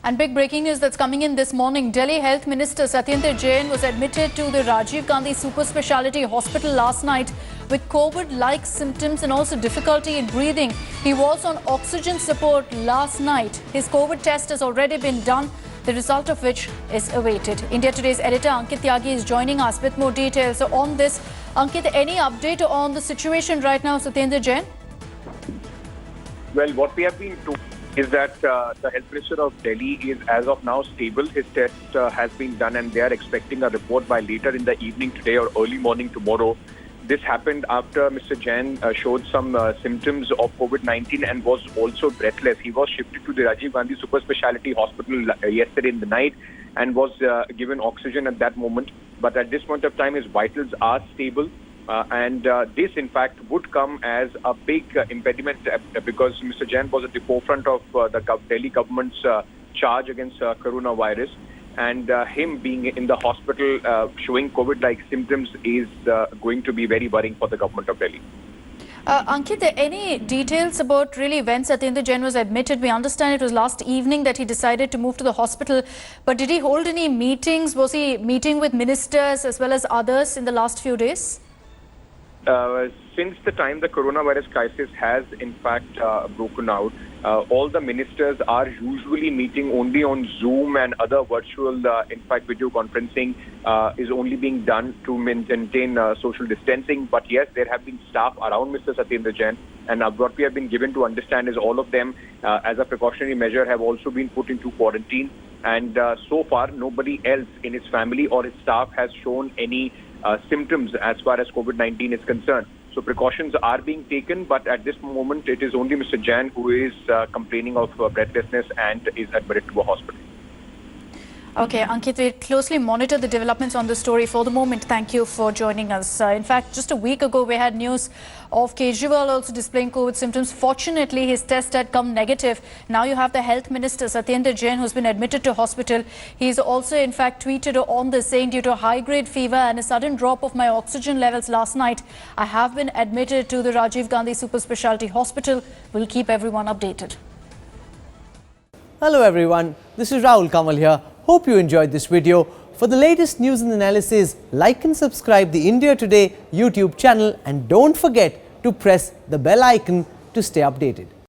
And big breaking news that's coming in this morning. Delhi Health Minister Satyendra Jain was admitted to the Rajiv Gandhi Super Speciality Hospital last night with COVID-like symptoms and also difficulty in breathing. He was on oxygen support last night. His COVID test has already been done, the result of which is awaited. India Today's editor Ankit Tyagi is joining us with more details. So on this, Ankit, any update on the situation right now, Satyendra Jain? Well, what we have been told is that the Health Minister of Delhi is as of now stable. His test has been done and they are expecting a report by later in the evening today or early morning tomorrow. This happened after Mr. Jain showed some symptoms of COVID-19 and was also breathless. He was shifted to the Rajiv Gandhi Super Speciality Hospital yesterday in the night and was given oxygen at that moment. But at this point of time, his vitals are stable. This, in fact, would come as a big impediment because Mr. Jain was at the forefront of the Delhi government's charge against coronavirus. And him being in the hospital showing COVID-like symptoms is going to be very worrying for the government of Delhi. Ankit, any details about really when Satyendra Jain was admitted? We understand it was last evening that he decided to move to the hospital. But did he hold any meetings? Was he meeting with ministers as well as others in the last few days? Since the time the coronavirus crisis has in fact broken out, all the ministers are usually meeting only on Zoom and other virtual, in fact, video conferencing is only being done to maintain social distancing. But yes, there have been staff around Mr. Satyendra Jain, and what we have been given to understand is all of them, as a precautionary measure, have also been put into quarantine. And so far, nobody else in his family or his staff has shown any symptoms as far as COVID-19 is concerned. So precautions are being taken, but at this moment, it is only Mr. Jain who is complaining of breathlessness and is admitted to a hospital. Okay, Ankit, we closely monitor the developments on the story. For the moment, thank you for joining us. In fact, just a week ago, we had news of Kejriwal also displaying COVID symptoms. Fortunately, his test had come negative. Now you have the Health Minister, Satyendra Jain, who's been admitted to hospital. He's also, in fact, tweeted on this saying, due to high-grade fever and a sudden drop of my oxygen levels last night, I have been admitted to the Rajiv Gandhi Super Speciality Hospital. We'll keep everyone updated. Hello everyone, this is Rahul Kamal here. Hope you enjoyed this video. For the latest news and analysis, like and subscribe the India Today YouTube channel and don't forget to press the bell icon to stay updated.